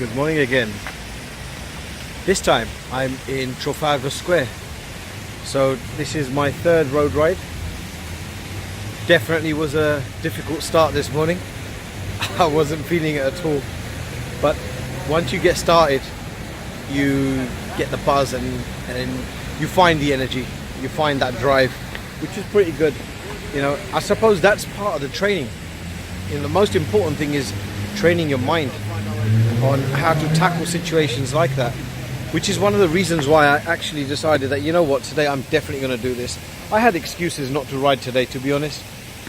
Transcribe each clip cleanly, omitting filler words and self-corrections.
Good morning again. This time I'm in Trafalgar Square. So this is my third road ride. Definitely was a difficult start this morning. I wasn't feeling it at all. But once you get started, you get the buzz and you find the energy. You find that drive, which is pretty good. You know, I suppose that's part of the training. You know, the most important thing is training your mind on how to tackle situations like that, which is one of the reasons why I actually decided that, you know what, today I'm definitely going to do this. I had excuses not to ride today, to be honest.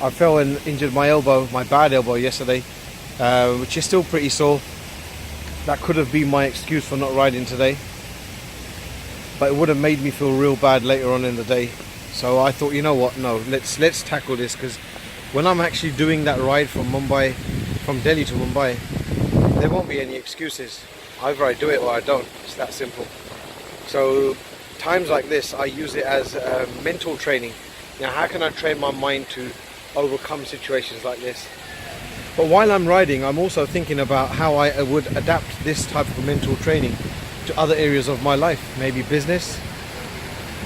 I fell and injured my elbow, my bad elbow yesterday, which is still pretty sore. That could have been my excuse for not riding today, but it would have made me feel real bad later on in the day. So I thought, you know what, no, let's tackle this, because when I'm actually doing that ride from Delhi to Mumbai, there won't be any excuses. Either I do it or I don't. It's that simple. So times like this, I use it as mental training. Now, how can I train my mind to overcome situations like this? But while I'm riding, I'm also thinking about how I would adapt this type of mental training to other areas of my life. Maybe business,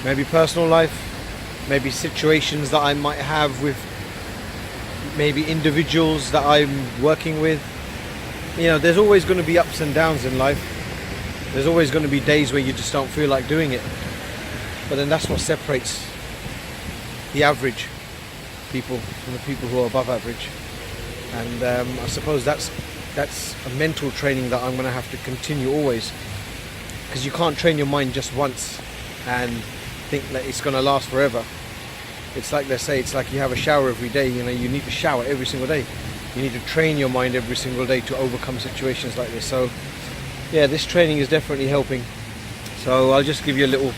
maybe personal life, maybe situations that I might have with maybe individuals that I'm working with. You know, there's always going to be ups and downs in life. There's always going to be days where you just don't feel like doing it. But then that's what separates the average people from the people who are above average. And I suppose that's a mental training that I'm going to have to continue always, because you can't train your mind just once and think that it's going to last forever. It's like they say, it's like you have a shower every day. You know, you need to shower every single day. You need to train your mind every single day to overcome situations like this. So yeah, this training is definitely helping. So I'll just give you a little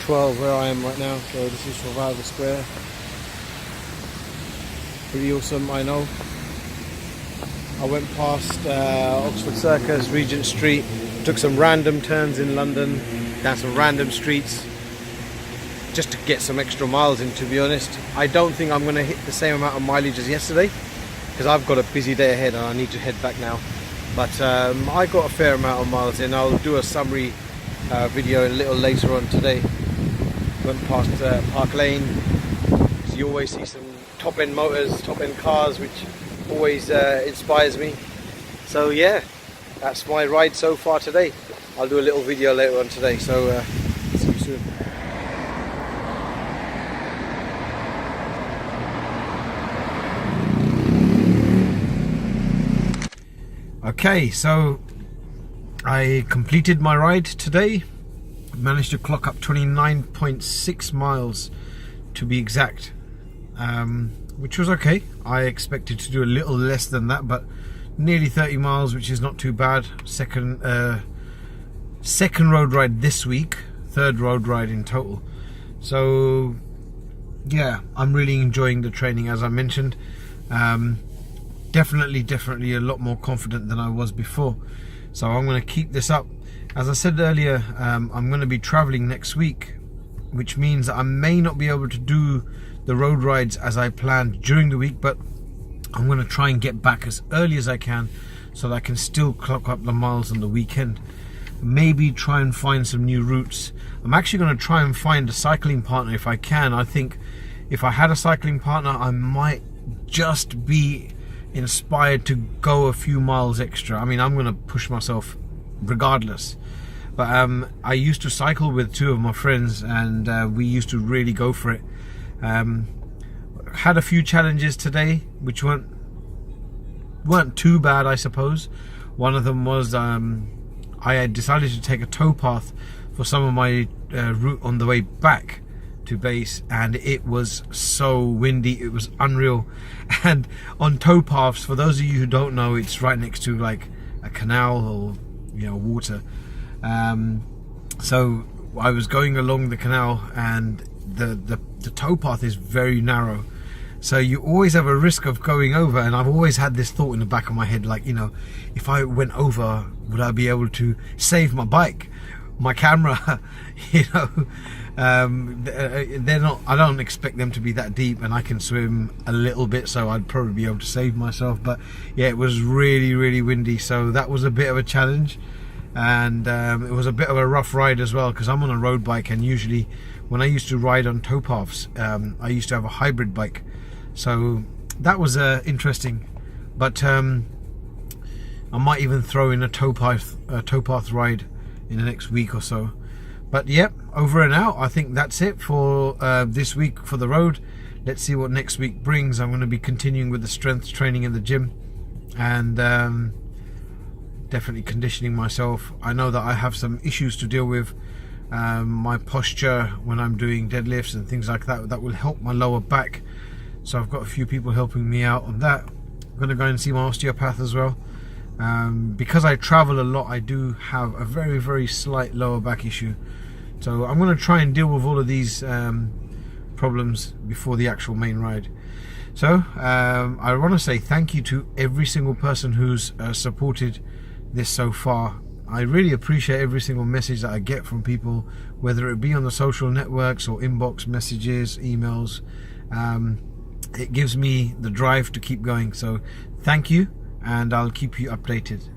tour of where I am right now. So this is Trafalgar Square. Pretty awesome, I know. I went past Oxford Circus, Regent Street, took some random turns in London, down some random streets, just to get some extra miles in, to be honest. I don't think I'm going to hit the same amount of mileage as yesterday, because I've got a busy day ahead and I need to head back now. But I got a fair amount of miles in. I'll do a summary video a little later on today. Went past Park Lane. So you always see some top-end motors, top-end cars, which always inspires me. So yeah, that's my ride so far today. I'll do a little video later on today. So see you soon. Okay, so I completed my ride today. Managed to clock up 29.6 miles to be exact, which was okay. I expected to do a little less than that, but nearly 30 miles, which is not too bad. Second road ride this week, third road ride in total. So yeah, I'm really enjoying the training, as I mentioned. Definitely a lot more confident than I was before. So I'm going to keep this up. As I said earlier, I'm going to be traveling next week, which means that I may not be able to do the road rides as I planned during the week, but I'm going to try and get back as early as I can so that I can still clock up the miles on the weekend. Maybe try and find some new routes. I'm actually going to try and find a cycling partner if I can. I think if I had a cycling partner, I might just be inspired to go a few miles extra. I mean, I'm going to push myself regardless. But I used to cycle with two of my friends, and we used to really go for it. Had a few challenges today, which weren't too bad, I suppose. One of them was I had decided to take a towpath for some of my route on the way back to base, and it was so windy, it was unreal. And on towpaths, for those of you who don't know, it's right next to like a canal or, you know, water. So I was going along the canal, and the towpath is very narrow, so you always have a risk of going over. And I've always had this thought in the back of my head, like, you know, if I went over, would I be able to save my bike? my camera, you know, they're not, I don't expect them to be that deep, and I can swim a little bit, so I'd probably be able to save myself. But yeah, it was really windy, so that was a bit of a challenge. And it was a bit of a rough ride as well, because I'm on a road bike, and usually when I used to ride on towpaths, I used to have a hybrid bike, so that was interesting. But I might even throw in a towpath ride in the next week or so. But yep, over and out. I think that's it for this week for the road. Let's see what next week brings. I'm going to be continuing with the strength training in the gym, and definitely conditioning myself. I know that I have some issues to deal with, my posture when I'm doing deadlifts and things like that. That will help my lower back, so I've got a few people helping me out on that. I'm going to go and see my osteopath as well. Because I travel a lot, I do have a very slight lower back issue, so I'm going to try and deal with all of these problems before the actual main ride. So I want to say thank you to every single person who's supported this so far. I really appreciate every single message that I get from people, whether it be on the social networks or inbox messages, emails. It gives me the drive to keep going, so thank you, and I'll keep you updated.